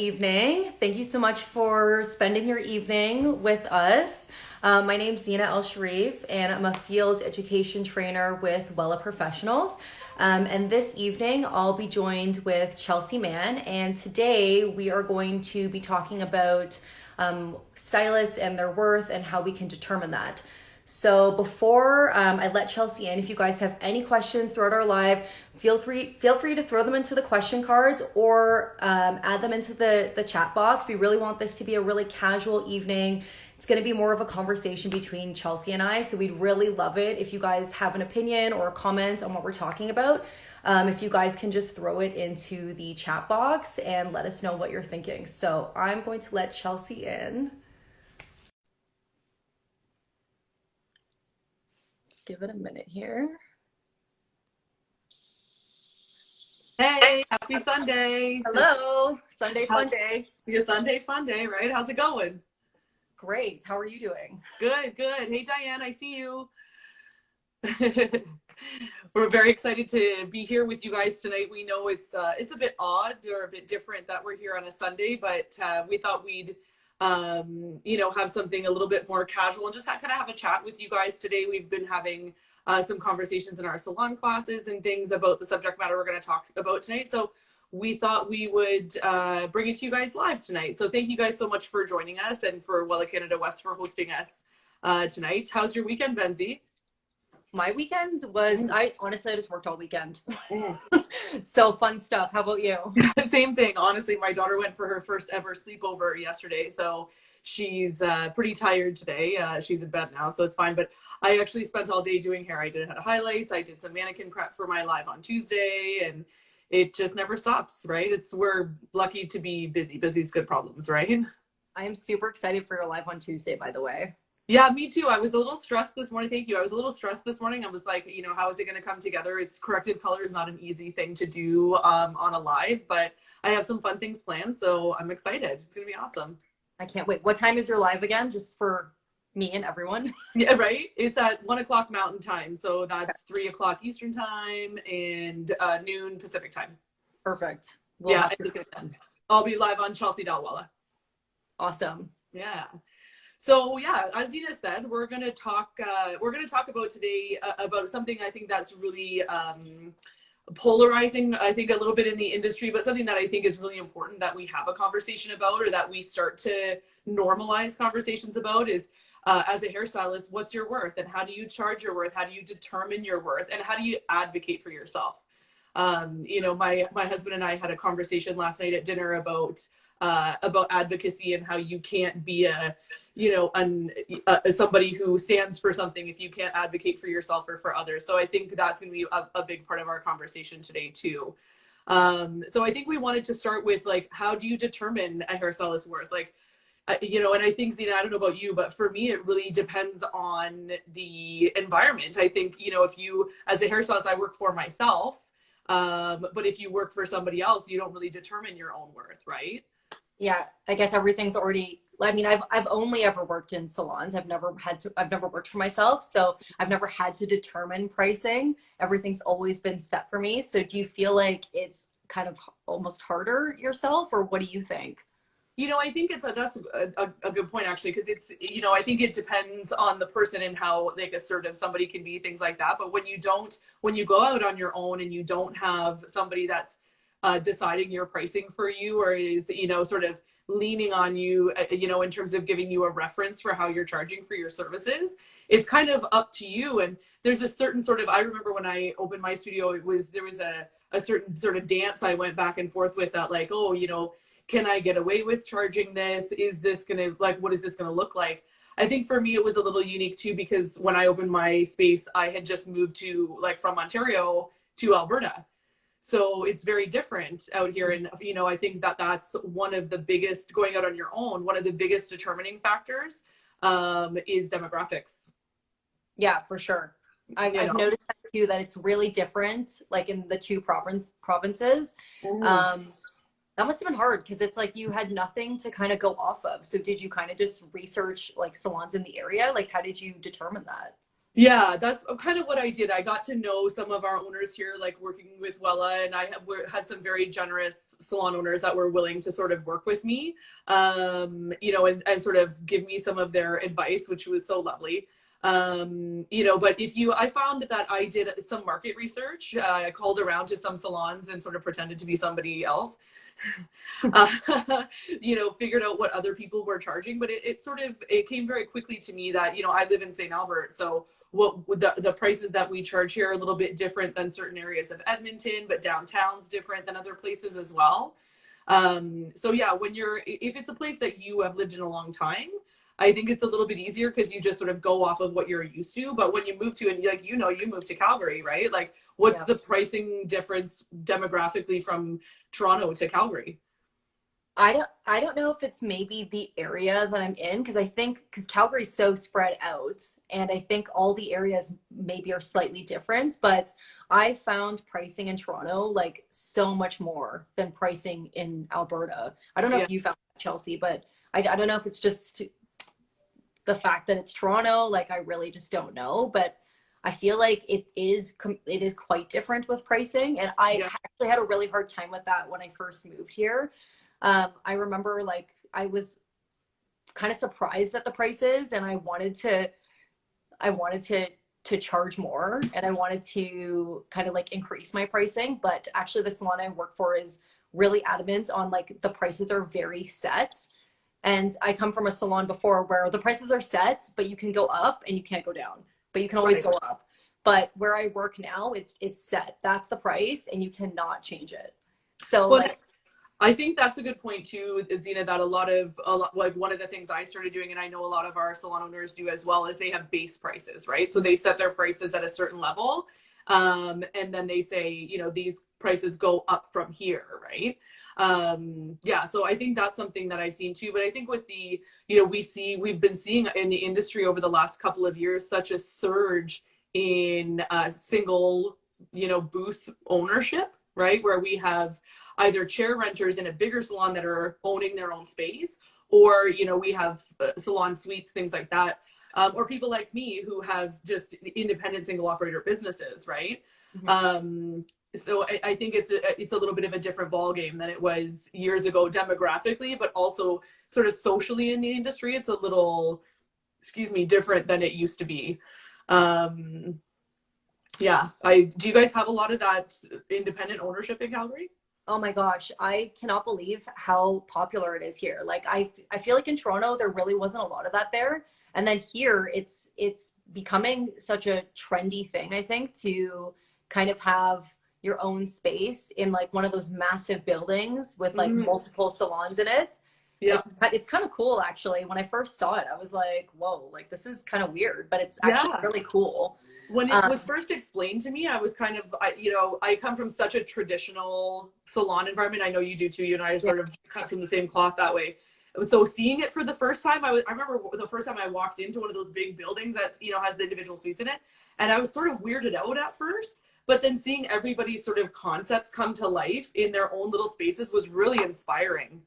evening. Thank you so much for spending your evening with us. My name's Zeina El-Sherif, and I'm a field education trainer with Wella Professionals. And this evening, I'll be joined with Chelsea Mann, and today we are going to be talking about stylists and their worth and how we can determine that. So before I let Chelsea in, if you guys have any questions throughout our live, feel free to throw them into the question cards or add them into the chat box. We really want this to be a really casual evening. It's going to be more of a conversation between Chelsea and I, so we'd really love it if you guys have an opinion or a comment on what we're talking about. If you guys can just throw it into the chat box and let us know what you're thinking. So I'm going to let Chelsea in. Give it a minute here. Hey, happy Sunday. Hello. Sunday fun day. Yeah, Sunday fun day, right? How's it going? Great. How are you doing? Good, good. Hey, Diane, I see you. We're very excited to be here with you guys tonight. We know it's a bit odd or a bit different that we're here on a Sunday, but we thought we'd have something a little bit more casual and just kind of have a chat with you guys today. We've been having some conversations in our salon classes and things about the subject matter we're going to talk about tonight. So we thought we would bring it to you guys live tonight. So thank you guys so much for joining us and for Wella Canada West for hosting us tonight. How's your weekend, Benzie? My weekend was, I just worked all weekend. So fun stuff. How about you? Same thing. Honestly, my daughter went for her first ever sleepover yesterday. So she's pretty tired today. She's in bed now, so it's fine. But I actually spent all day doing hair. I did highlights. I did some mannequin prep for my live on Tuesday, and it just never stops, right? We're lucky to be busy. Busy's good problems, right? I am super excited for your live on Tuesday, by the way. Yeah, me too. I was a little stressed this morning. Thank you. I was a little stressed this morning. I was like, how is it going to come together? It's corrective color is not an easy thing to do on a live, but I have some fun things planned. So I'm excited. It's going to be awesome. I can't wait. What time is your live again? Just for me and everyone. Yeah, right. It's at 1:00 Mountain Time. So that's 3:00 Eastern Time and noon Pacific Time. Perfect. Yeah. I'll be live on Chelsea Dalwella. Awesome. Yeah. So yeah, as Zeina said, we're gonna talk about today about something I think that's really polarizing, I think a little bit in the industry, but something that I think is really important that we have a conversation about, or that we start to normalize conversations about is as a hairstylist, what's your worth and how do you charge your worth? How do you determine your worth and how do you advocate for yourself? My husband and I had a conversation last night at dinner about advocacy and how you can't be somebody who stands for something if you can't advocate for yourself or for others. So I think that's going to be a big part of our conversation today too. So I think we wanted to start with how do you determine a hairstylist's worth? And I think, Zeina, I don't know about you, but for me, it really depends on the environment. I think, if you, as a hairstylist, I work for myself, but if you work for somebody else, you don't really determine your own worth, right? Yeah, I guess everything's already, I've only ever worked in salons. I've never worked for myself. So I've never had to determine pricing. Everything's always been set for me. So do you feel like it's kind of almost harder yourself, or what do you think? I think that's a good point actually, because I think it depends on the person and how assertive somebody can be, things like that. But when you go out on your own and you don't have somebody that's deciding your pricing for you, or is sort of leaning on you in terms of giving you a reference for how you're charging for your services, it's kind of up to you. And there's a certain sort of, I remember when I opened my studio, there was a certain sort of dance I went back and forth with that, can I get away with charging this? Is this gonna, what is this gonna look like? I think for me it was a little unique too, because when I opened my space, I had just moved to from Ontario to Alberta. So it's very different out here. And, I think that's one of the biggest, going out on your own, one of the biggest determining factors is demographics. Yeah, for sure. I've noticed that too, that it's really different, in the two provinces. That must have been hard because it's you had nothing to kind of go off of. So did you kind of just research salons in the area? How did you determine that? Yeah, that's kind of what I did. I got to know some of our owners here, like working with Wella, and had some very generous salon owners that were willing to sort of work with me, and sort of give me some of their advice, which was so lovely. But I found that I did some market research. I called around to some salons and sort of pretended to be somebody else. Figured out what other people were charging, but it came very quickly to me that, I live in St. Albert, so what the prices that we charge here are a little bit different than certain areas of Edmonton, but downtown's different than other places as well. So yeah, if it's a place that you have lived in a long time, I think it's a little bit easier because you just sort of go off of what you're used to. But when you move to, and like, you moved to Calgary, right? Like, what's Yeah. the pricing difference demographically from Toronto to Calgary? I don't know if it's maybe the area that I'm in, because I think because Calgary's so spread out, and I think all the areas maybe are slightly different, but I found pricing in Toronto like so much more than pricing in Alberta. I don't know Yeah. if you found that, Chelsea, but I don't know if it's just the fact that it's Toronto, like I really just don't know, but I feel like it is quite different with pricing, and I Yeah. actually had a really hard time with that when I first moved here. I remember like I was kind of surprised at the prices, and I wanted to charge more, and I wanted to kind of like increase my pricing, but actually the salon I work for is really adamant on like the prices are very set. And I come from a salon before where the prices are set, but you can go up and you can't go down, but you can always Right. go up. But where I work now, it's set. That's the price, and you cannot change it. So Well, like, I think that's a good point too, Zena, that like one of the things I started doing, and I know a lot of our salon owners do as well, is they have base prices, right? So they set their prices at a certain level. And then they say, these prices go up from here, right? Yeah, so I think that's something that I've seen too. But I think with we've been seeing in the industry over the last couple of years such a surge in single, booth ownership, right? Where we have either chair renters in a bigger salon that are owning their own space, or we have salon suites, things like that, or people like me who have just independent single operator businesses, right? mhm. So I think it's a little bit of a different ball game than it was years ago demographically, but also sort of socially in the industry. It's a little, excuse me, different than it used to be. Um, yeah, I do. You guys have a lot of that independent ownership in Calgary? Oh my gosh, I cannot believe how popular it is here. Like I feel like in Toronto there really wasn't a lot of that there. And then here it's becoming such a trendy thing, I think, to kind of have your own space in like one of those massive buildings with like Mm, multiple salons in it. yeah. It's kind of cool actually. When I first saw it, I was like, whoa, like this is kind of weird, but it's actually Yeah. really cool. When it was Um, first explained to me, I was kind of, I come from such a traditional salon environment. I know you do too. You and I are yeah. sort of cut from the same cloth that way. So seeing it for the first time, I remember the first time I walked into one of those big buildings that, has the individual suites in it. And I was sort of weirded out at first, but then seeing everybody's sort of concepts come to life in their own little spaces was really inspiring.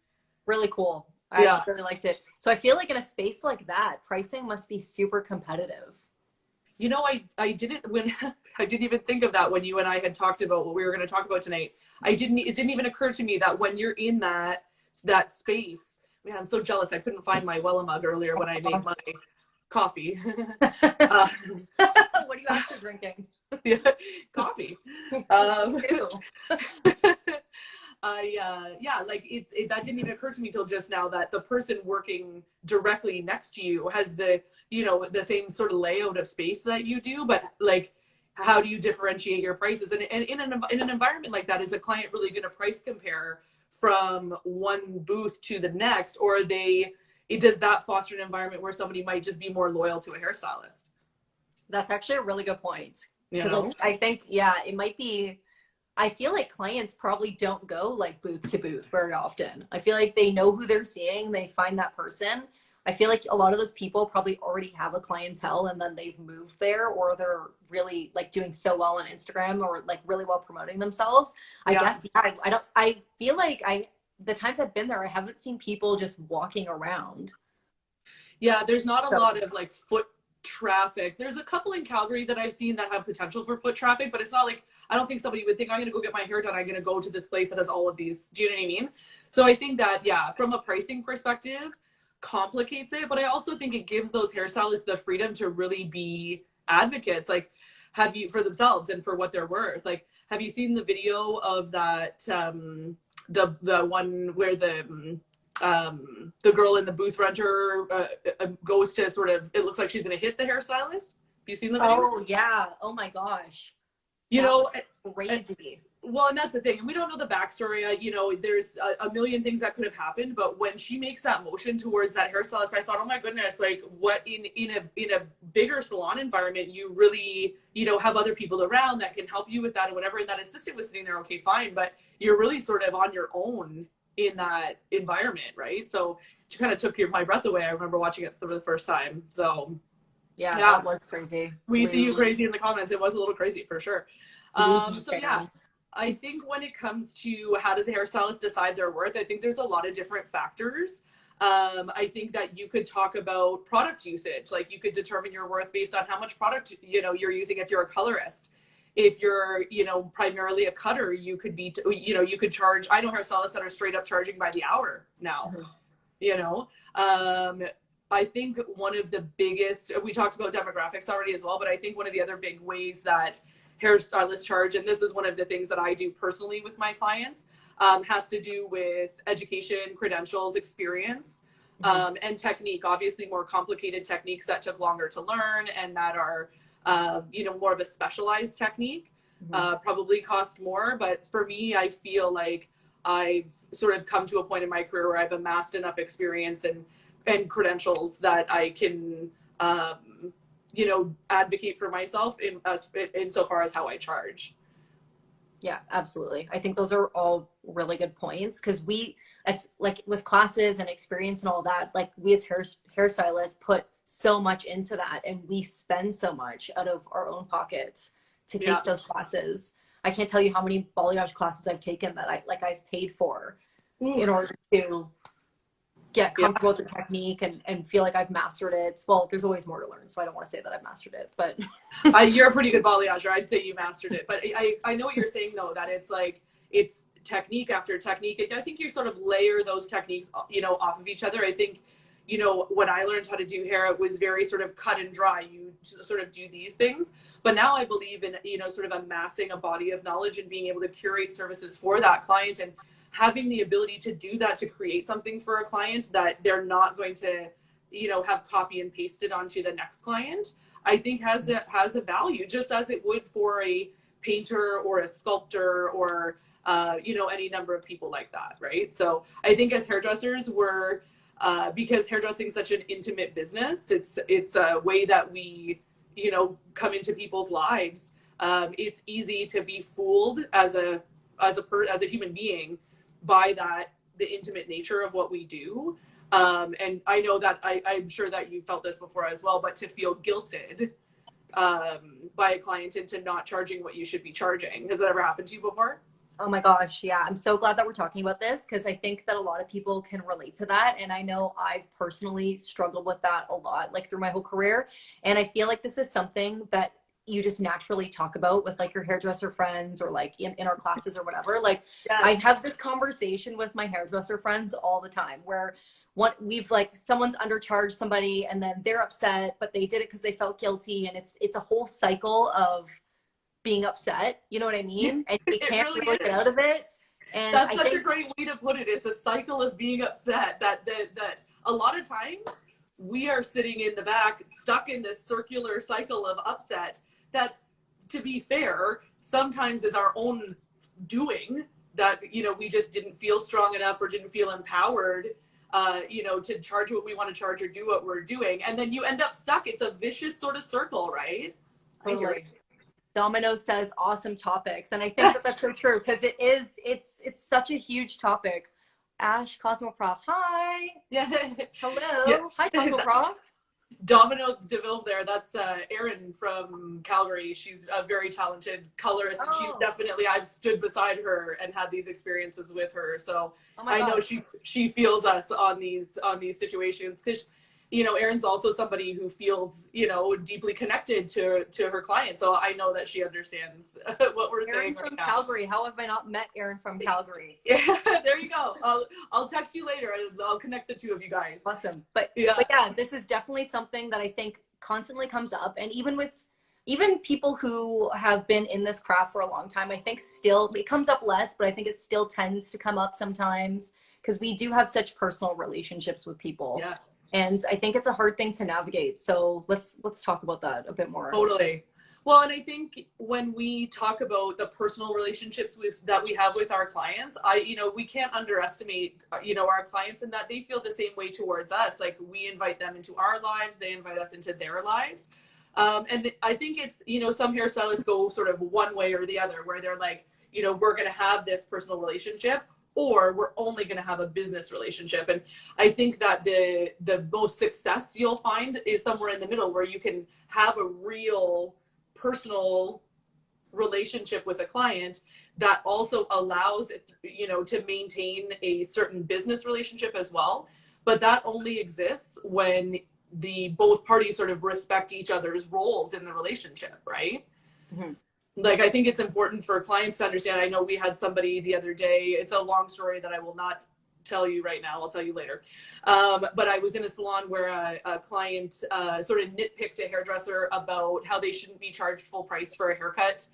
Really cool. I Yeah. actually really liked it. So I feel like in a space like that, pricing must be super competitive. I didn't when I didn't even think of that when you and I had talked about what we were going to talk about tonight. It didn't even occur to me that when you're in that space, man, I'm so jealous. I couldn't find my Wella mug earlier when I made my coffee. uh, What are you after drinking? yeah, coffee. Me Um, too. yeah, like that didn't even occur to me till just now that the person working directly next to you has the same sort of layout of space that you do, but like how do you differentiate your prices? And in an environment like that, is a client really going to price compare from one booth to the next, or it does that foster an environment where somebody might just be more loyal to a hairstylist? That's actually a really good point. You Because know? I think, yeah, it might be. I feel like clients probably don't go like booth to booth very often. I feel like they know who they're seeing, they find that person. I feel like a lot of those people probably already have a clientele and then they've moved there, or they're really like doing so well on Instagram or like really well promoting themselves. I Yeah. guess, yeah, I don't, I feel like the times I've been there, I haven't seen people just walking around. Yeah, there's not a So lot of like foot traffic. There's a couple in Calgary that I've seen that have potential for foot traffic, but it's not like, I don't think somebody would think, I'm going to go get my hair done, I'm going to go to this place that has all of these. Do you know what I mean? So I think that, yeah, from a pricing perspective, complicates it, but I also think it gives those hairstylists the freedom to really be advocates, like, have you, for themselves and for what they're worth. Like, have you seen the video of that, the one where the girl in the booth renter goes to sort of, it looks like she's going to hit the hairstylist? Have you seen the video? Oh yeah. Oh my gosh. You That know, was crazy. well, and that's the thing. We don't know the backstory. You know, there's a million things that could have happened. But when she makes that motion towards that hairstylist, I thought, oh my goodness, like, what in a bigger salon environment, you really, you know, have other people around that can help you with that and whatever. And that assistant was sitting there, okay, fine, but you're really sort of on your own in that environment, right? So she kind of took my breath away. I remember watching it for the first time. So Yeah, that was crazy. We Really. see you crazy in the comments. It was a little crazy for sure. So yeah, I think when it comes to how does a hairstylist decide their worth, I think there's a lot of different factors. I think that you could talk about product usage. Like, you could determine your worth based on how much product, you know, you're using if you're a colorist. If you're, you know, primarily a cutter, you could be, you know, you could charge, I know hairstylists that are straight up charging by the hour now, you know. I think one of the biggest, we talked about demographics already as well, but I think one of the other big ways that hairstylists charge, and this is one of the things that I do personally with my clients, has to do with education, credentials, experience, and technique. Obviously more complicated techniques that took longer to learn and that are, you know, more of a specialized technique, probably cost more. But for me, I feel like I've sort of come to a point in my career where I've amassed enough experience and credentials that I can, you know, advocate for myself in so far as how I charge. Yeah, absolutely. I think those are all really good points, because we, as like with classes and experience and all that, like we as hairstylists put so much into that, and we spend so much out of our own pockets to take those classes. I can't tell you how many balayage classes I've taken that I've paid for in order to get comfortable with the technique and feel like I've mastered it. Well, there's always more to learn, so I don't want to say that I've mastered it, but you're a pretty good balyager. I'd say you mastered it. But I know what you're saying, though, that it's like, it's technique after technique. And I think you sort of layer those techniques, you know, off of each other. I think, you know, when I learned how to do hair, it was very sort of cut and dry. You sort of do these things. But now I believe in, you know, sort of amassing a body of knowledge and being able to curate services for that client, and having the ability to do that, to create something for a client that they're not going to, you know, have copy and pasted onto the next client, I think has a value, just as it would for a painter or a sculptor or, you know, any number of people like that, right? So I think as hairdressers, we're, because hairdressing is such an intimate business, it's a way that we, you know, come into people's lives. It's easy to be fooled as a human being by the intimate nature of what we do. And I know that I'm sure that you felt this before as well, but to feel guilted by a client into not charging what you should be charging. Has that ever happened to you before? oh my gosh, yeah. I'm so glad that we're talking about this, because I think that a lot of people can relate to that. And I know I've personally struggled with that a lot, like through my whole career. And I feel like this is something that you just naturally talk about with like your hairdresser friends, or like in our classes or whatever. Like I have this conversation with my hairdresser friends all the time where we've like, someone's undercharged somebody and then they're upset, but they did it because they felt guilty. And it's a whole cycle of being upset. You know what I mean? And they can't really get out of it. And that's such a great way to put it. It's a cycle of being upset that a lot of times we are sitting in the back, stuck in this circular cycle of upset that, to be fair, sometimes is our own doing, that, you know, we just didn't feel strong enough or didn't feel empowered, you know, to charge what we want to charge or do what we're doing. And then you end up stuck. It's a vicious sort of circle, right? Totally. Domino says awesome topics. And I think that that's so true, because it's such a huge topic. Ash Cosmoprof, hi. Yeah. Hello. Yeah. Hi, Cosmoprof. Domino DeVille there. That's Erin from Calgary. She's a very talented colorist. And she's definitely, I've stood beside her and had these experiences with her. So I know she feels us on these situations, because you know, Erin's also somebody who feels, you know, deeply connected to her client. So I know that she understands what we're Erin saying right from now. Calgary. How have I not met Erin from Calgary? Yeah, there you go. I'll text you later. I'll connect the two of you guys. Awesome. But Yeah. yeah, this is definitely something that I think constantly comes up. And even people who have been in this craft for a long time, I think still it comes up less, but I think it still tends to come up sometimes because we do have such personal relationships with people. Yes. And I think it's a hard thing to navigate. So let's talk about that a bit more. Totally. Well, and I think when we talk about the personal relationships that we have with our clients, we can't underestimate, our clients, and that they feel the same way towards us. Like, we invite them into our lives, they invite us into their lives. And I think it's, some hairstylists go sort of one way or the other, where they're like, we're going to have this personal relationship, or we're only going to have a business relationship. And I think that the most success you'll find is somewhere in the middle, where you can have a real personal relationship with a client that also allows it, to maintain a certain business relationship as well. But that only exists when the both parties sort of respect each other's roles in the relationship, right? Mm-hmm. Like, I think it's important for clients to understand. I know we had somebody the other day, it's a long story that I will not tell you right now, I'll tell you later. But I was in a salon where a client sort of nitpicked a hairdresser about how they shouldn't be charged full price for a haircut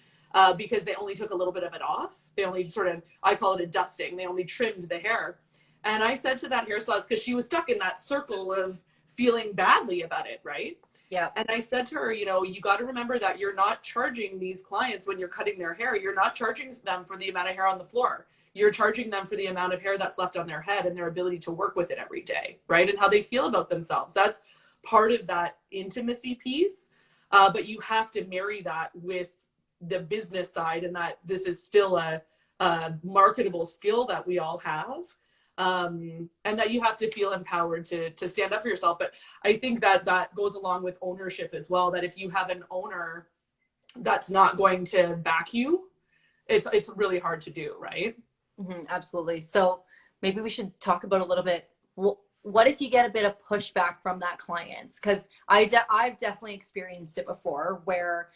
because they only took a little bit of it off. They only sort of, I call it a dusting, they only trimmed the hair. And I said to that hairstylist, because she was stuck in that circle of feeling badly about it, right? Yeah. And I said to her, you got to remember that you're not charging these clients when you're cutting their hair. You're not charging them for the amount of hair on the floor. You're charging them for the amount of hair that's left on their head and their ability to work with it every day, right? And how they feel about themselves. That's part of that intimacy piece. But you have to marry that with the business side, and that this is still a marketable skill that we all have. And that you have to feel empowered to stand up for yourself. But I think that goes along with ownership as well, that if you have an owner that's not going to back you, it's really hard to do, right? Mm-hmm, absolutely. So maybe we should talk about a little bit, what if you get a bit of pushback from that client? Because I've definitely experienced it before, where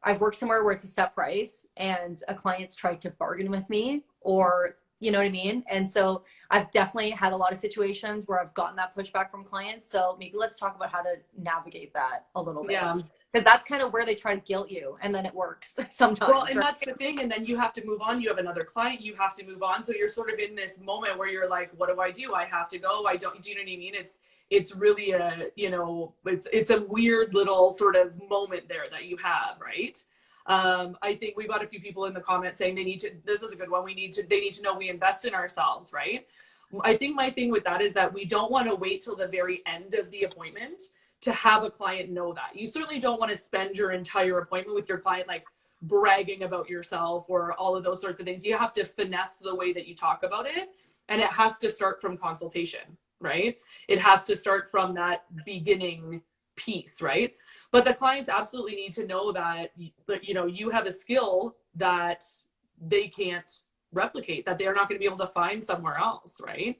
I've worked somewhere where it's a set price and a client's tried to bargain with me, or you know what I mean? And so I've definitely had a lot of situations where I've gotten that pushback from clients. So maybe let's talk about how to navigate that a little bit. Yeah. Because that's kind of where they try to guilt you, and then it works sometimes. Well, and that's the thing. And then you have to move on. You have another client, you have to move on. So you're sort of in this moment where you're like, what do I do? I have to go. I don't, do you know what I mean? It's really it's a weird little sort of moment there that you have, right? I think we got a few people in the comments saying this is a good one. They need to know we invest in ourselves, right? I think my thing with that is that we don't want to wait till the very end of the appointment to have a client know that. You certainly don't want to spend your entire appointment with your client like bragging about yourself or all of those sorts of things. You have to finesse the way that you talk about it, and it has to start from consultation, right? It has to start from that beginning piece, right? But the clients absolutely need to know that you have a skill that they can't replicate, that they're not going to be able to find somewhere else, right?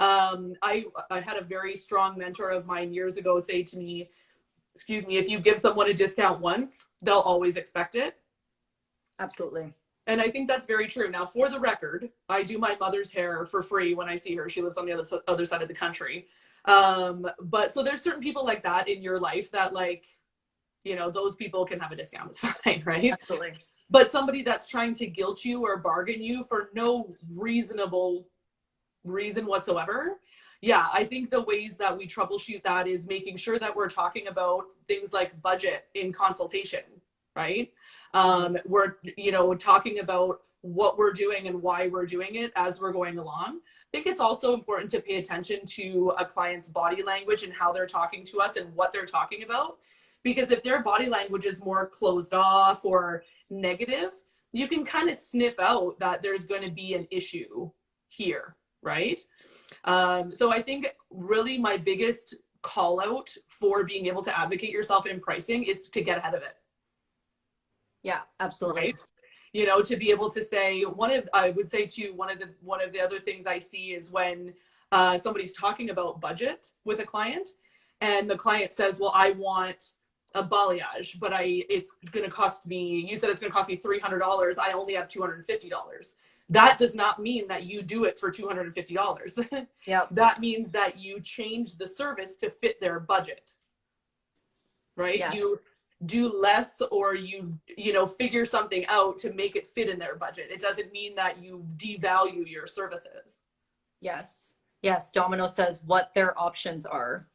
I had a very strong mentor of mine years ago say to me, if you give someone a discount once, they'll always expect it. Absolutely. And I think that's very true. Now, for the record, I do my mother's hair for free when I see her. She lives on the other side of the country. But so there's certain people like that in your life that, like, those people can have a discount. It's fine, right? Absolutely. But somebody that's trying to guilt you or bargain you for no reasonable reason whatsoever, yeah, I think the ways that we troubleshoot that is making sure that we're talking about things like budget in consultation, right? We're talking about what we're doing and why we're doing it as we're going along. I think it's also important to pay attention to a client's body language and how they're talking to us and what they're talking about. Because if their body language is more closed off or negative, you can kind of sniff out that there's going to be an issue here, right? So I think really my biggest call out for being able to advocate yourself in pricing is to get ahead of it. Yeah, absolutely. Right? To be able to say, one of the other things I see is when somebody's talking about budget with a client, and the client says, well, I want a balayage, but it's going to cost me, you said it's going to cost me $300. I only have $250. That does not mean that you do it for $250. Yep. That means that you change the service to fit their budget, right? Yes. You do less, or you figure something out to make it fit in their budget. It doesn't mean that you devalue your services. Yes. Yes. Domino says what their options are.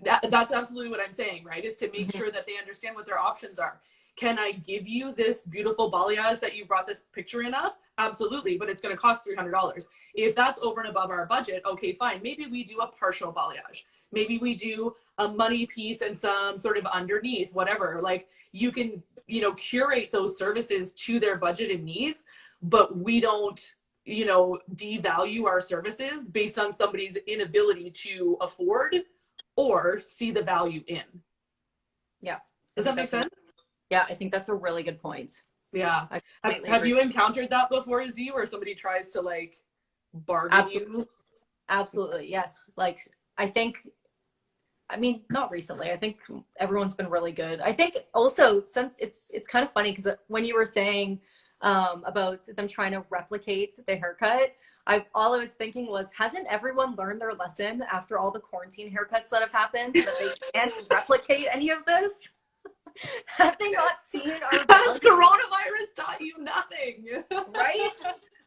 That's absolutely what I'm saying, right? Is to make sure that they understand what their options are. Can I give you this beautiful balayage that you brought this picture in of? Absolutely, but it's going to cost $300. If that's over and above our budget, okay, fine. Maybe we do a partial balayage. Maybe we do a money piece and some sort of underneath, whatever. Like, you can, curate those services to their budget and needs, but we don't, devalue our services based on somebody's inability to afford or see the value in. Yeah. Does that make sense? Yeah, I think that's a really good point. Yeah. Have you encountered that before, Z, where somebody tries to like bargain you? Absolutely. Yes. Like, I mean, not recently. I think everyone's been really good. I think also, since it's kind of funny because when you were saying about them trying to replicate the haircut, all I was thinking was, hasn't everyone learned their lesson after all the quarantine haircuts that have happened, that they can't replicate any of this? Have they not seen our Has coronavirus taught you nothing? Right?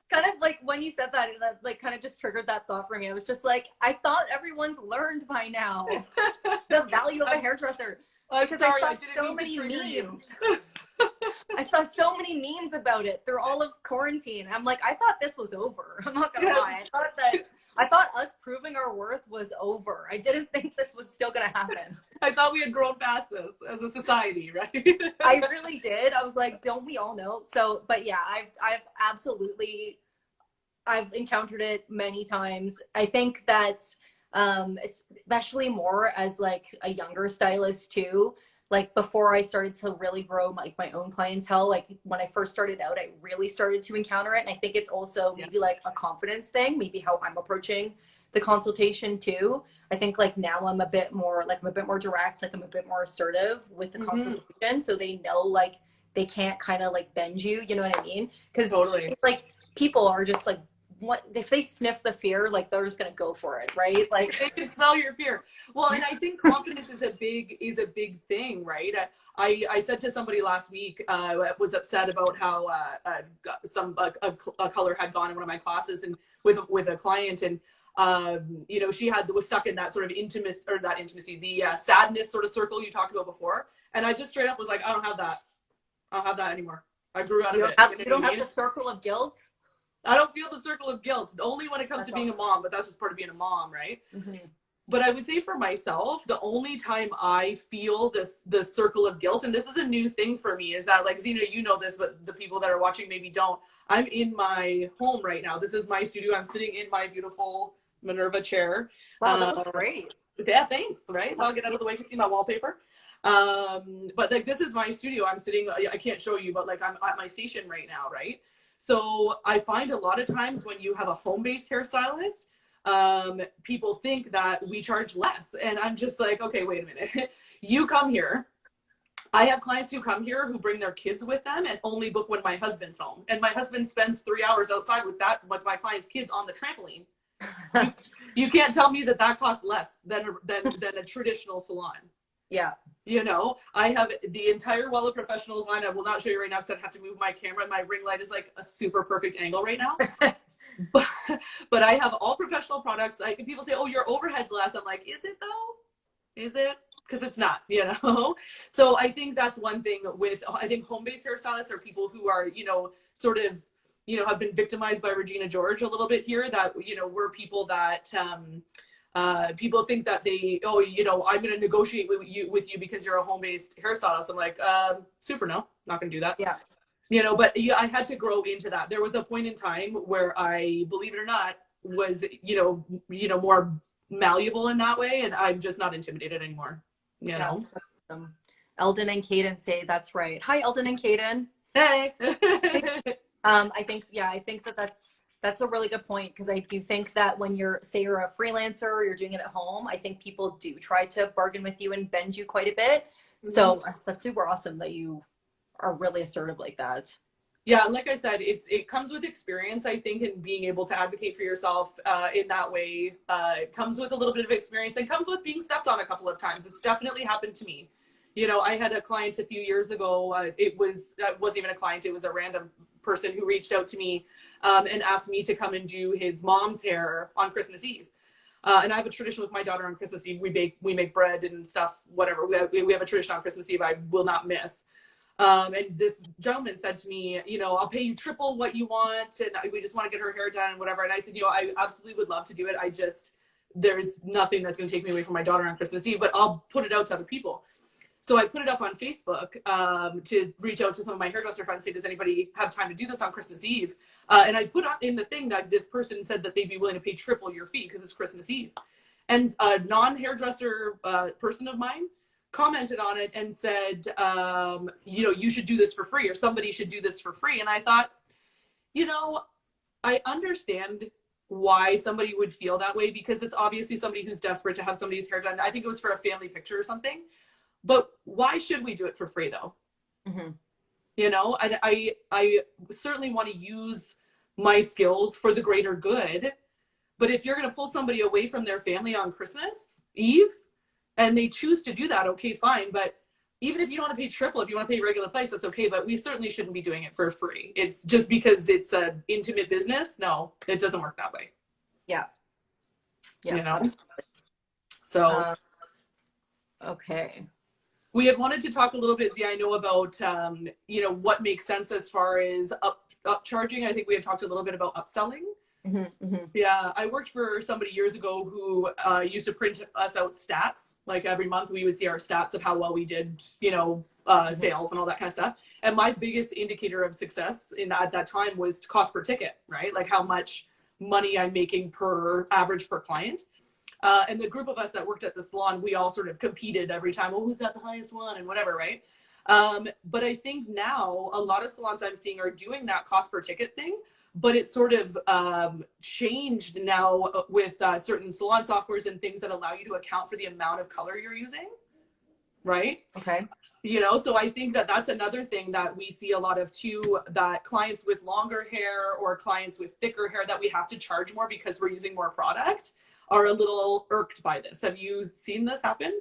Kind of like when you said that like kind of just triggered that thought for me. I was just like, I thought everyone's learned by now the value of a hairdresser. Because I saw so many memes. I saw so many memes about it through all of quarantine. I'm like, I thought this was over. I'm not gonna lie. I thought us proving our worth was over. I didn't think this was still gonna happen. I thought we had grown past this as a society, right? I really did. I was like, don't we all know? So, but yeah, I've absolutely, I've encountered it many times. I think that especially more as like a younger stylist too, like before I started to really grow my own clientele, like when I first started out, I really started to encounter it. And I think it's also maybe like a confidence thing, maybe how I'm approaching the consultation too. I think like now I'm a bit more direct, like I'm a bit more assertive with the consultation. So they know like they can't kind of like bend you, you know what I mean? Because totally. Like people are just like, what if they sniff the fear, like they're just gonna go for it, right? Like they can smell your fear. Well, and I think confidence is a big thing, right? I said to somebody last week, was upset about how a color had gone in one of my classes and with a client, and she was stuck in that sort of intimacy, the sadness sort of circle you talked about before, and I just straight up was like, I don't have that anymore. I grew out of it. You don't have the circle of guilt. I don't feel the circle of guilt, only when it comes to being a mom, but that's just part of being a mom, right? But I would say for myself, the only time I feel the circle of guilt, and this is a new thing for me, is that, like, Zeina, you know this, but the people that are watching maybe don't. I'm in my home right now. This is my studio. I'm sitting in my beautiful Minerva chair. Wow, that looks great. Yeah, thanks, right? I'll get out of the way to see my wallpaper. But like, this is my studio. I'm sitting, I can't show you, but like I'm at my station right now, right? So I find a lot of times when you have a home-based hairstylist, people think that we charge less. And I'm just like, okay, wait a minute. You come here. I have clients who come here who bring their kids with them and only book when my husband's home. And my husband spends 3 hours outside with my clients' kids on the trampoline. You can't tell me that costs less than a traditional salon. Yeah. I have the entire Wella Professionals line. I will not show you right now because I'd have to move my camera. My ring light is like a super perfect angle right now. but I have all professional products. Like, people say, oh, your overhead's less. I'm like, is it though? Is it? Because it's not, So I think that's one thing I think home-based hairstylists are people who are, sort of, have been victimized by Regina George a little bit here, that, we're people that, people think that I'm going to negotiate with you because you're a home-based hairstylist. I'm like, super no, not going to do that. Yeah. But I had to grow into that. There was a point in time where I, believe it or not, was, more malleable in that way. And I'm just not intimidated anymore, know? Eldon and Kaden say that's right. Hi, Eldon and Kaden. Hey. I think that's That's a really good point because I do think that when you're, say, you're a freelancer or you're doing it at home, I think people do try to bargain with you and bend you quite a bit. So that's super awesome that you are really assertive like that. Yeah, like I said, it comes with experience, I think, and being able to advocate for yourself in that way comes with a little bit of experience and comes with being stepped on a couple of times. It's definitely happened to me. You know, I had a client a few years ago. It wasn't even a client; it was a random person who reached out to me and asked me to come and do his mom's hair on Christmas Eve. And I have a tradition with my daughter on Christmas Eve. We make bread and stuff, whatever. We have a tradition on Christmas Eve I will not miss. And this gentleman said to me, you know, I'll pay you triple what you want. And we just want to get her hair done and whatever. And I said, you know, I absolutely would love to do it. There's nothing that's going to take me away from my daughter on Christmas Eve, but I'll put it out to other people. So I put it up on Facebook to reach out to some of my hairdresser friends, say, does anybody have time to do this on Christmas Eve? And I put in the thing that this person said that they'd be willing to pay triple your fee because it's Christmas Eve. And a non-hairdresser person of mine commented on it and said, you know, you should do this for free, or somebody should do this for free. And I thought, you know, I understand why somebody would feel that way because it's obviously somebody who's desperate to have somebody's hair done. I think it was for a family picture or something. But why should we do it for free though? Mm-hmm. You know, and I certainly want to use my skills for the greater good. But if you're going to pull somebody away from their family on Christmas Eve, and they choose to do that, okay, fine. But even if you don't want to pay triple, if you want to pay regular price, that's okay. But we certainly shouldn't be doing it for free. It's just because it's an intimate business. No, it doesn't work that way. Yeah. Yeah. You know? Absolutely. So. Okay. We had wanted to talk a little bit, Zia, I know about, you know, what makes sense as far as upcharging. I think we had talked a little bit about upselling. Mm-hmm, mm-hmm. Yeah, I worked for somebody years ago who used to print us out stats. Like every month we would see our stats of how well we did, you know, sales and all that kind of stuff. And my biggest indicator of success at that time was cost per ticket, right? Like how much money I'm making per client. And the group of us that worked at the salon, we all sort of competed every time. Oh, who's got the highest one and whatever, right? But I think now a lot of salons I'm seeing are doing that cost per ticket thing, but it's sort of changed now with certain salon softwares and things that allow you to account for the amount of color you're using, right? Okay. You know, so I think that that's another thing that we see a lot of too, that clients with longer hair or clients with thicker hair that we have to charge more because we're using more product are a little irked by this. Have you seen this happen?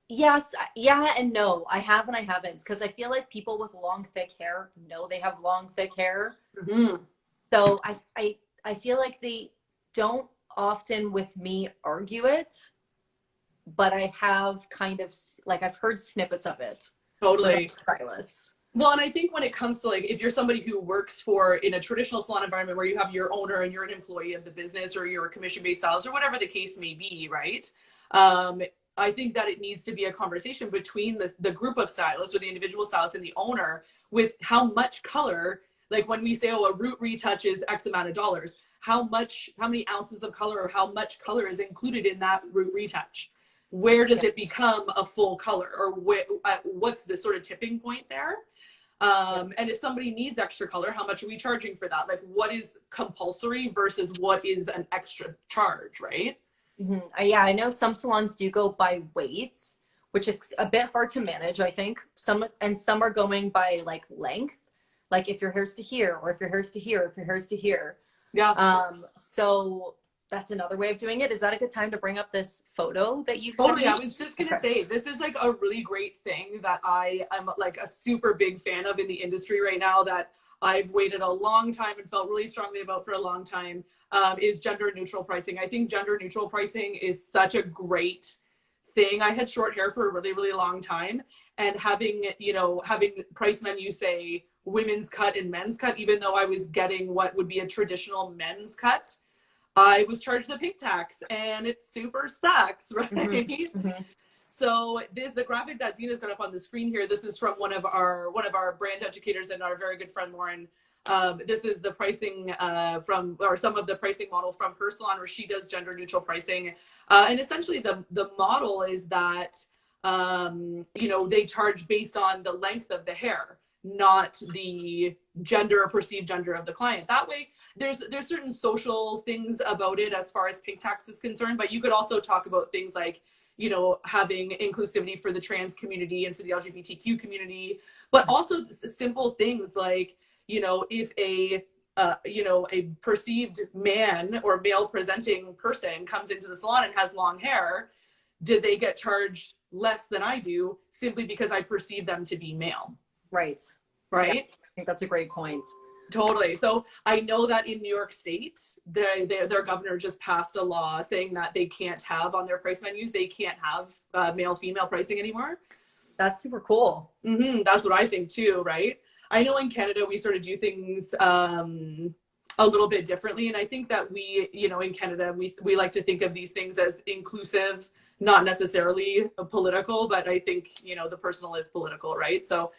Yes, yeah, and no. I have and I haven't, because I feel like people with long, thick hair know they have long, thick hair. Mm-hmm. So I feel like they don't often with me argue it, but I have kind of like I've heard snippets of it. Totally. Stylists. Well, and I think when it comes to like, if you're somebody who works in a traditional salon environment where you have your owner and you're an employee of the business or you're a commission-based stylist or whatever the case may be, right? I think that it needs to be a conversation between the group of stylists or the individual stylist and the owner with how much color, like when we say, oh, a root retouch is X amount of dollars, how many ounces of color or how much color is included in that root retouch? Where does it become a full color, or what's the sort of tipping point there? And if somebody needs extra color, how much are we charging for that? Like what is compulsory versus what is an extra charge, right? Mm-hmm. Yeah, I know some salons do go by weights, which is a bit hard to manage, I think. Some are going by like length, like if your hair's to here, or if your hair's to here, if your hair's to here. Yeah. So that's another way of doing it. Is that a good time to bring up this photo that you totally? I was just gonna say, this is like a really great thing that I am like a super big fan of in the industry right now, that I've waited a long time and felt really strongly about for a long time, is gender neutral pricing. I think gender neutral pricing is such a great thing. I had short hair for a really, really long time, and having price menus say women's cut and men's cut, even though I was getting what would be a traditional men's cut, I was charged the pink tax, and it super sucks, right? Mm-hmm. Mm-hmm. So the graphic that Zeina's got up on the screen here, this is from one of our brand educators and our very good friend Lauren. This is the pricing some of the pricing model from her salon where she does gender neutral pricing. And essentially the model is that, they charge based on the length of the hair. not the gender or perceived gender of the client. That way, there's certain social things about it as far as pink tax is concerned, but you could also talk about things like, you know, having inclusivity for the trans community and for the LGBTQ community, but also simple things like, you know, if you know, a perceived man or male presenting person comes into the salon and has long hair, did they get charged less than I do simply because I perceive them to be male? Right. Right. Yeah, I think that's a great point. Totally. So I know that in New York State, their governor just passed a law saying that they can't have on their price menus, they can't have male-female pricing anymore. That's super cool. That's what I think too, right? I know in Canada, we sort of do things a little bit differently. And I think that we, you know, in Canada, we like to think of these things as inclusive, not necessarily political, but I think, you know, the personal is political, right? So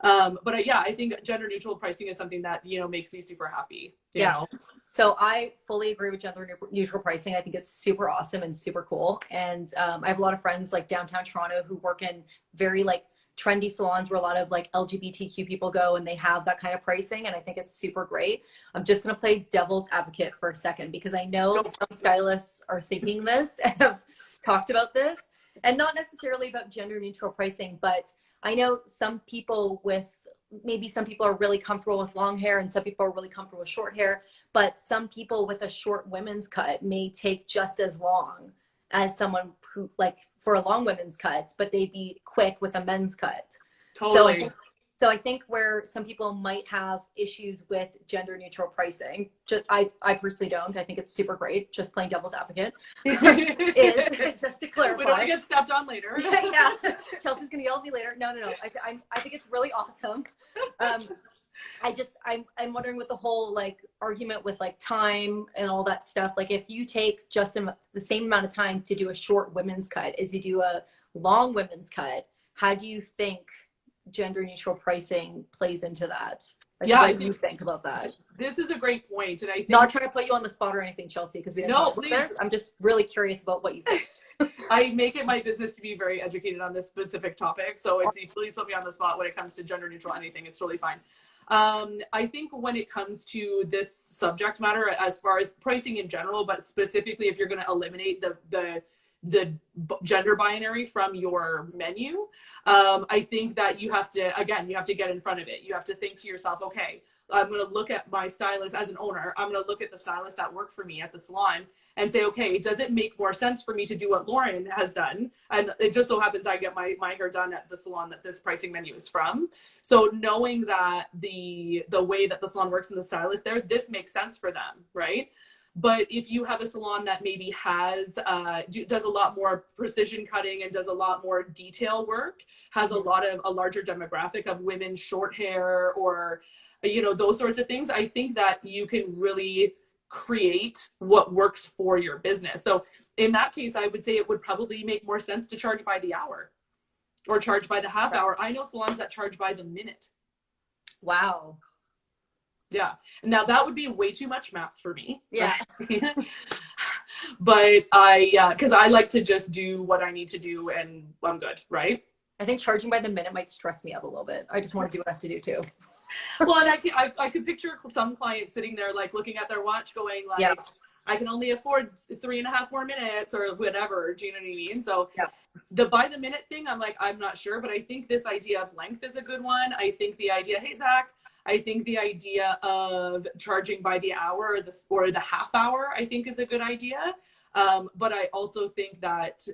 but yeah, I think gender neutral pricing is something that, you know, makes me super happy. You know? So I fully agree with gender neutral pricing. I think it's super awesome and super cool. And I have a lot of friends like downtown Toronto who work in very like trendy salons where a lot of like LGBTQ people go, and they have that kind of pricing. And I think it's super great. I'm just going to play devil's advocate for a second, because I know some stylists are thinking this and have talked about this, and not necessarily about gender neutral pricing, but I know some people are really comfortable with long hair and some people are really comfortable with short hair, but some people with a short women's cut may take just as long as someone who, like, for a long women's cut, but they'd be quick with a men's cut. Totally. So I think where some people might have issues with gender neutral pricing, I personally don't. I think it's super great. Just playing devil's advocate is just to clarify. We don't want to get stepped on later. Yeah, Chelsea's gonna yell at me later. No. I think it's really awesome. I'm wondering with the whole like argument with like time and all that stuff. Like if you take just the same amount of time to do a short women's cut as you do a long women's cut, how do you think gender neutral pricing plays into that? Like, yeah, what do you think about that? This is a great point, and I think not trying to put you on the spot or anything, Chelsea, because we didn't talk about this. I'm just really curious about what you think. I make it my business to be very educated on this specific topic, so please put me on the spot when it comes to gender neutral anything. It's really fine. I think when it comes to this subject matter, as far as pricing in general, but specifically if you're going to eliminate the gender binary from your menu, I think that you have to get in front of it. You have to think to yourself, okay, I'm going to look at my stylist as an owner. I'm going to look at the stylists that work for me at the salon and say, okay, does it make more sense for me to do what Lauren has done? And it just so happens I get my hair done at the salon that this pricing menu is from. So knowing that the way that the salon works and the stylist there, this makes sense for them, right? But if you have a salon that maybe has does a lot more precision cutting and does a lot more detail work, has a larger demographic of women short hair or, you know, those sorts of things, I think that you can really create what works for your business. So in that case, I would say it would probably make more sense to charge by the hour or charge by the half hour. I know salons that charge by the minute. Wow. Yeah. Now that would be way too much math for me. Yeah. But because I like to just do what I need to do and I'm good, right? I think charging by the minute might stress me out a little bit. I just want to do what I have to do too. Well, and I could picture some clients sitting there like looking at their watch going like, yeah, I can only afford 3.5 more minutes or whatever. Do you know what I mean? So the by the minute thing, I'm like, I'm not sure, but I think this idea of length is a good one. I think the idea, hey, Zach, I think the idea of charging by the hour or the half hour, I think is a good idea. But I also think that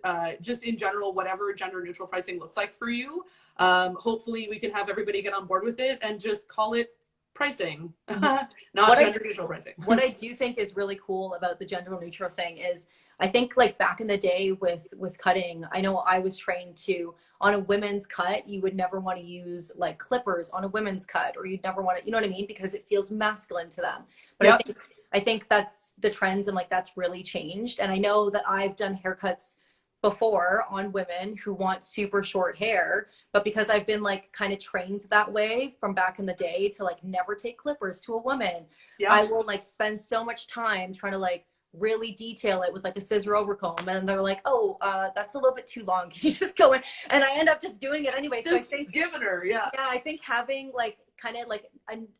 just in general, whatever gender neutral pricing looks like for you, hopefully we can have everybody get on board with it and just call it pricing, not gender neutral pricing. What I do think is really cool about the gender neutral thing is I think like back in the day with cutting, I know I was trained to, on a women's cut, you would never want to use like clippers on a women's cut, or you'd never want to, you know what I mean? Because it feels masculine to them. But I think that's the trends and like that's really changed. And I know that I've done haircuts before on women who want super short hair, but because I've been like kind of trained that way from back in the day to like never take clippers to a woman, I will like spend so much time trying to like really detail it with like a scissor overcomb, and they're like, oh, that's a little bit too long. Can you just go in? And I end up just doing it anyway. So I Just think, giving her, yeah. yeah, I think having like kind of like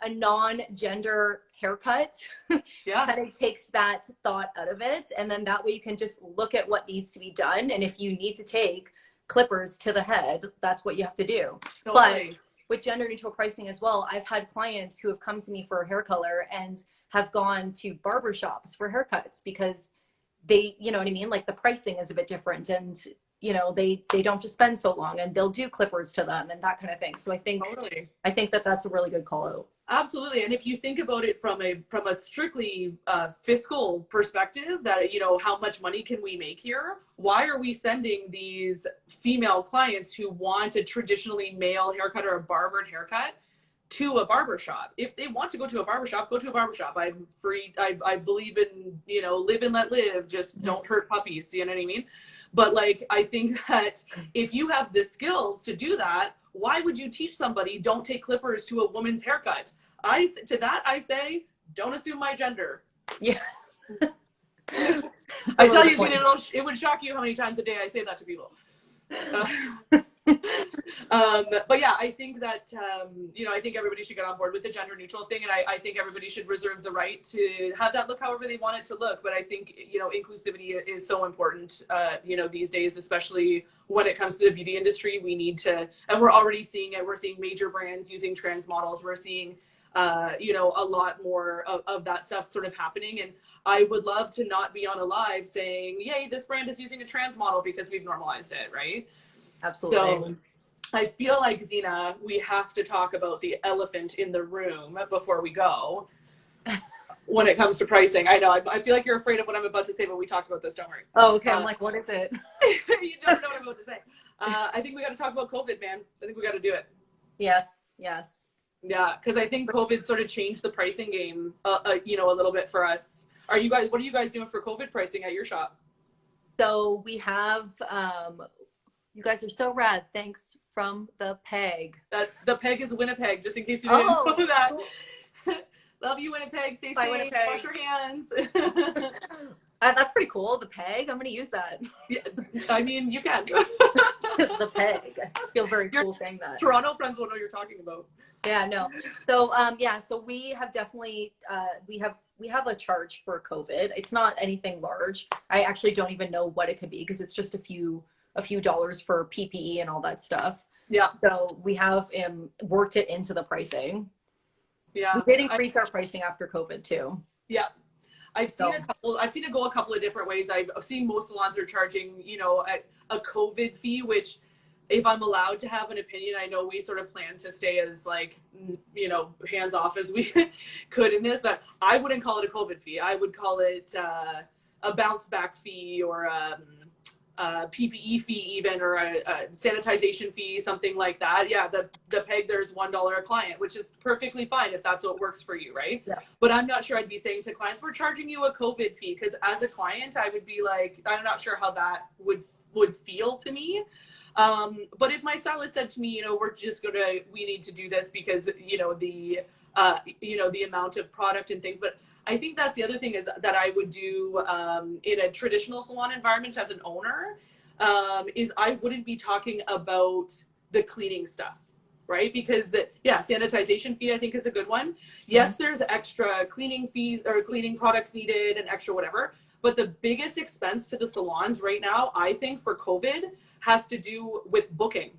a non-gender haircut Yeah, kind of takes that thought out of it. And then that way you can just look at what needs to be done. And if you need to take clippers to the head, that's what you have to do. totally. But with gender neutral pricing as well, I've had clients who have come to me for a hair color and have gone to barber shops for haircuts because they, you know what I mean? Like the pricing is a bit different, and you know, they don't have to spend so long, and they'll do clippers to them and that kind of thing. So Totally. I think that that's a really good call out. Absolutely. And if you think about it from a strictly fiscal perspective, that, you know, how much money can we make here? Why are we sending these female clients who want a traditionally male haircut or a barbered haircut to a barbershop? If they want to go to a barbershop, go to a barbershop. I'm free. I believe in, you know, live and let live, just don't hurt puppies. You know what I mean? But like, I think that if you have the skills to do that, why would you teach somebody don't take clippers to a woman's haircut? To that I say, don't assume my gender. Yeah. I tell you, it would shock you how many times a day I say that to people. But yeah, I think that, you know, I think everybody should get on board with the gender neutral thing. And I think everybody should reserve the right to have that look however they want it to look. But I think, you know, inclusivity is so important, you know, these days, especially when it comes to the beauty industry. We need to, and we're already seeing it. We're seeing major brands using trans models. We're seeing, you know, a lot more of that stuff sort of happening. And I would love to not be on a live saying, yay, this brand is using a trans model, because we've normalized it, right? Absolutely. So I feel like, Zeina, we have to talk about the elephant in the room before we go when it comes to pricing. I know, I feel like you're afraid of what I'm about to say, but we talked about this, don't worry. Oh, okay. I'm like, what is it? You don't know what I'm about to say. I think we got to talk about COVID, man. I think we got to do it. Yes, yes. Yeah, because I think COVID sort of changed the pricing game, you know, a little bit for us. What are you guys doing for COVID pricing at your shop? So we have, you guys are so rad. Thanks from the Peg. The Peg is Winnipeg, just in case you didn't know that. Cool. Love you, Winnipeg. Stay safe. Winnipeg. Wash your hands. That's pretty cool. The Peg. I'm going to use that. Yeah, I mean, you can. The Peg. I feel very cool saying that. Toronto friends will know you're talking about. Yeah, no. So, yeah, so we have definitely, we have a charge for COVID. It's not anything large. I actually don't even know what it could be, because it's just a few dollars for PPE and all that stuff. Yeah. So we have worked it into the pricing. Yeah. We did increase our pricing after COVID too. Yeah. I've seen it go a couple of different ways. I've seen most salons are charging, you know, a COVID fee, which, if I'm allowed to have an opinion, I know we sort of plan to stay as, like, you know, hands off as we could in this, but I wouldn't call it a COVID fee. I would call it a bounce back fee, or a PPE fee even, or a sanitization fee, something like that. Yeah, the Peg, there's $1 a client, which is perfectly fine if that's what works for you, right? Yeah. But I'm not sure I'd be saying to clients, we're charging you a COVID fee, because as a client, I would be like, I'm not sure how that would feel to me. But if my stylist said to me, you know, we need to do this because, you know, the amount of product and things. But I think that's the other thing is that I would do in a traditional salon environment as an owner, is I wouldn't be talking about the cleaning stuff, right? Because sanitization fee, I think, is a good one. Yes, there's extra cleaning fees or cleaning products needed and extra whatever. But the biggest expense to the salons right now, I think, for COVID has to do with booking.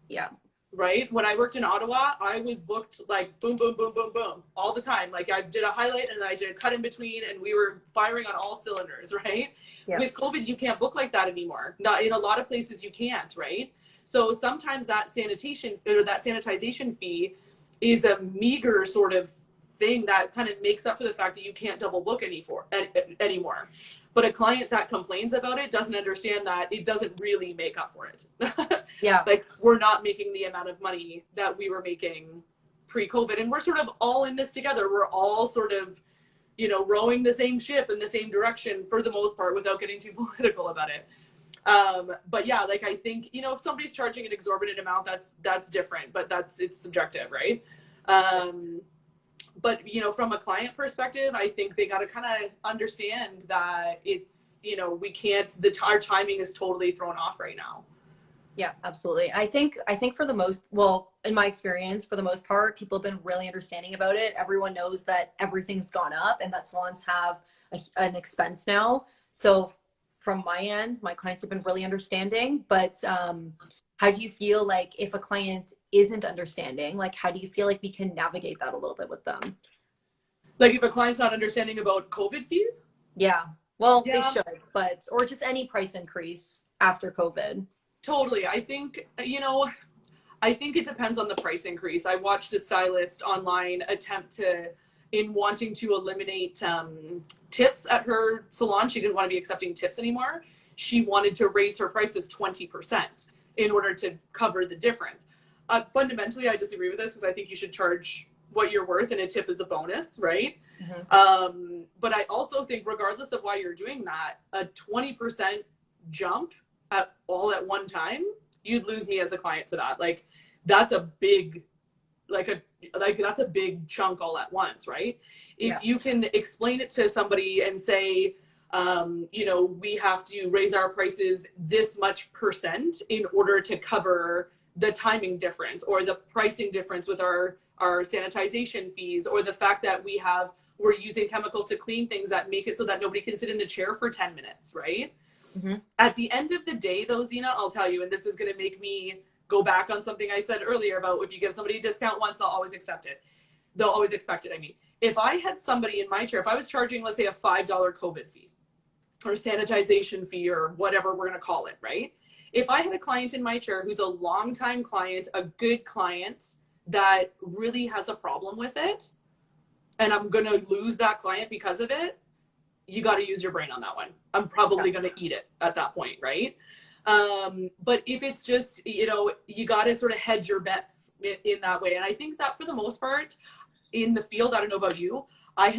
Yeah. Right? When I worked in Ottawa, I was booked like boom, boom, boom, boom, boom all the time. Like, I did a highlight and then I did a cut in between, and we were firing on all cylinders, right? Yeah. With COVID, you can't book like that anymore. Not in a lot of places you can't, right? So sometimes that sanitation or that sanitization fee is a meager sort of thing that kind of makes up for the fact that you can't double book anymore. But a client that complains about it doesn't understand that it doesn't really make up for it. Yeah. Like, we're not making the amount of money that we were making pre-COVID. And we're sort of all in this together. We're all sort of, you know, rowing the same ship in the same direction for the most part, without getting too political about it. But yeah, like, I think, you know, if somebody's charging an exorbitant amount, that's different, but it's subjective, right? but you know, from a client perspective, I think they got to kind of understand that it's, you know, we can't, our timing is totally thrown off right now. Yeah, absolutely. I think for the most, well, in my experience, for the most part, people have been really understanding about it. Everyone knows that everything's gone up and that salons have an expense now. So from my end, my clients have been really understanding. But how do you feel like if a client isn't understanding, like how do you feel like we can navigate that a little bit with them? Like if a client's not understanding about COVID fees? Yeah. Well, they Yeah, should, but or just any price increase after COVID. totally. I think, you know, I think it depends on the price increase. I watched a stylist online attempt to, in wanting to eliminate tips at her salon, she didn't want to be accepting tips anymore. She wanted to raise her prices 20% in order to cover the difference. Fundamentally, I disagree with this because I think you should charge what you're worth and a tip is a bonus, right? Mhm. But I also think, regardless of why you're doing that, a 20% jump at one time, you'd lose me as a client for that. Like, that's a big, that's a big chunk all at once, right? Yeah. If you can explain it to somebody and say, you know, we have to raise our prices this much percent in order to cover the timing difference or the pricing difference with our sanitization fees, or the fact that we're using chemicals to clean things that make it so that nobody can sit in the chair for 10 minutes, right? Hmm. At the end of the day, though, Zeina, I'll tell you, and this is going to make me go back on something I said earlier about if you give somebody a discount once, they'll always accept it. They'll always expect it. I mean, if I had somebody in my chair, if I was charging, let's say, a $5 COVID fee or sanitization fee or whatever we're going to call it, right? If I had a client in my chair who's a longtime client, a good client that really has a problem with it, and I'm going to lose that client because of it, you got to use your brain on that one. I'm probably going to eat it at that point, right? But if it's just, you know, you got to sort of hedge your bets in that way. And I think that for the most part in the field, I don't know about you, I've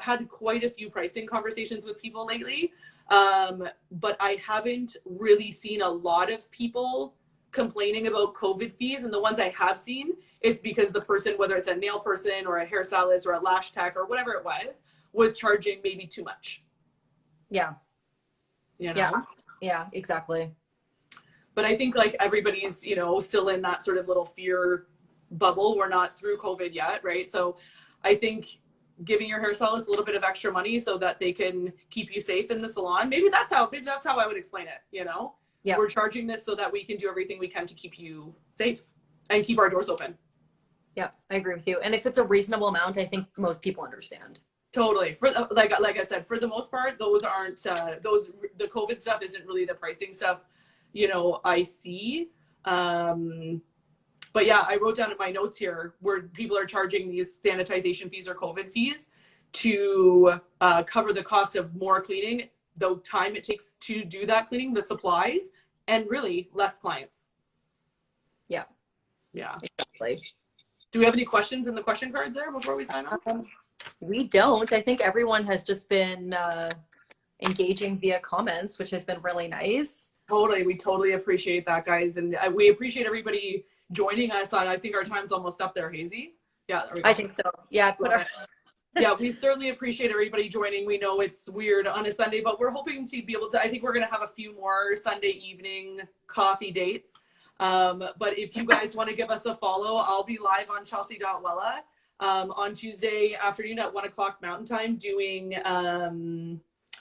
had quite a few pricing conversations with people lately. But I haven't really seen a lot of people complaining about COVID fees. And the ones I have seen, it's because the person, whether it's a nail person or a hairstylist or a lash tech or whatever it was charging maybe too much. Yeah. You Yeah. know? Yeah, exactly. But I think like everybody's, you know, still in that sort of little fear bubble. We're not through COVID yet, right? So I think giving your hairstylist a little bit of extra money so that they can keep you safe in the salon. Maybe that's how I would explain it, you know? Yeah. We're charging this so that we can do everything we can to keep you safe and keep our doors open. Yeah, I agree with you. And if it's a reasonable amount, I think most people understand. Totally. For like I said, for the most part, those aren't the COVID stuff isn't really the pricing stuff, you know, I see. But yeah, I wrote down in my notes here where people are charging these sanitization fees or COVID fees to cover the cost of more cleaning, the time it takes to do that cleaning, the supplies, and really less clients. Yeah. Yeah. Exactly. Do we have any questions in the question cards there before we sign off? We don't. I think everyone has just been engaging via comments, which has been really nice. Totally. We totally appreciate that, guys. And we appreciate everybody joining us on, I think our time's almost up there, Hazy. Yeah, there we go. I think so. Yeah. Yeah, we certainly appreciate everybody joining. We know it's weird on a Sunday, but we're hoping to be able to, I think we're going to have a few more Sunday evening coffee dates. But if you guys want to give us a follow, I'll be live on Chelsea.Wella on Tuesday afternoon at 1:00 Mountain Time doing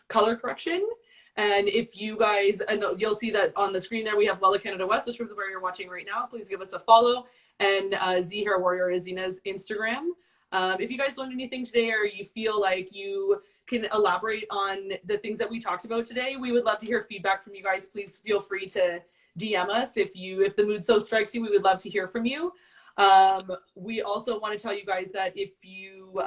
color correction. And if you guys, and you'll see that on the screen there, we have Wella Canada West, which is where you're watching right now. Please give us a follow. And Z Hair Warrior is Zeina's Instagram. If you guys learned anything today or you feel like you can elaborate on the things that we talked about today, we would love to hear feedback from you guys. Please feel free to DM us. If the mood so strikes you, we would love to hear from you. We also want to tell you guys that if you,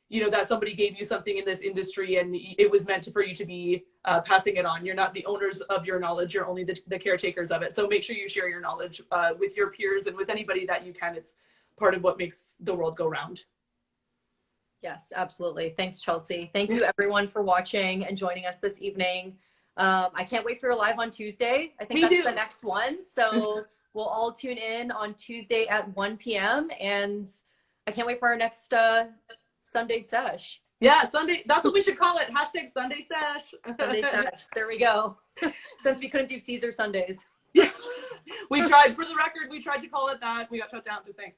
you know, that somebody gave you something in this industry and it was meant for you to be passing it on. You're not the owners of your knowledge. You're only the caretakers of it. So make sure you share your knowledge with your peers and with anybody that you can. It's part of what makes the world go round. Yes, absolutely. Thanks, Chelsea. Thank you everyone for watching and joining us this evening. I can't wait for your live on Tuesday. I think that's the next one. So we'll all tune in on Tuesday at 1 p.m. and I can't wait for our next Sunday sesh. Yeah, Sunday. That's what we should call it. Hashtag Sunday sesh. Sunday sesh. There we go. Since we couldn't do Caesar Sundays. Yeah. We tried, for the record, we tried to call it that. We got shut down, just saying.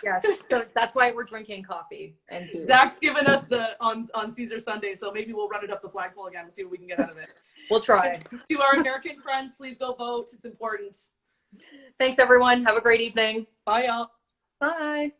Yes, so that's why we're drinking coffee and tea. Zach's given us the on Caesar Sunday, so maybe we'll run it up the flagpole again to see what we can get out of it. We'll try. To our American friends, please go vote. It's important. Thanks, everyone. Have a great evening. Bye, y'all. Bye.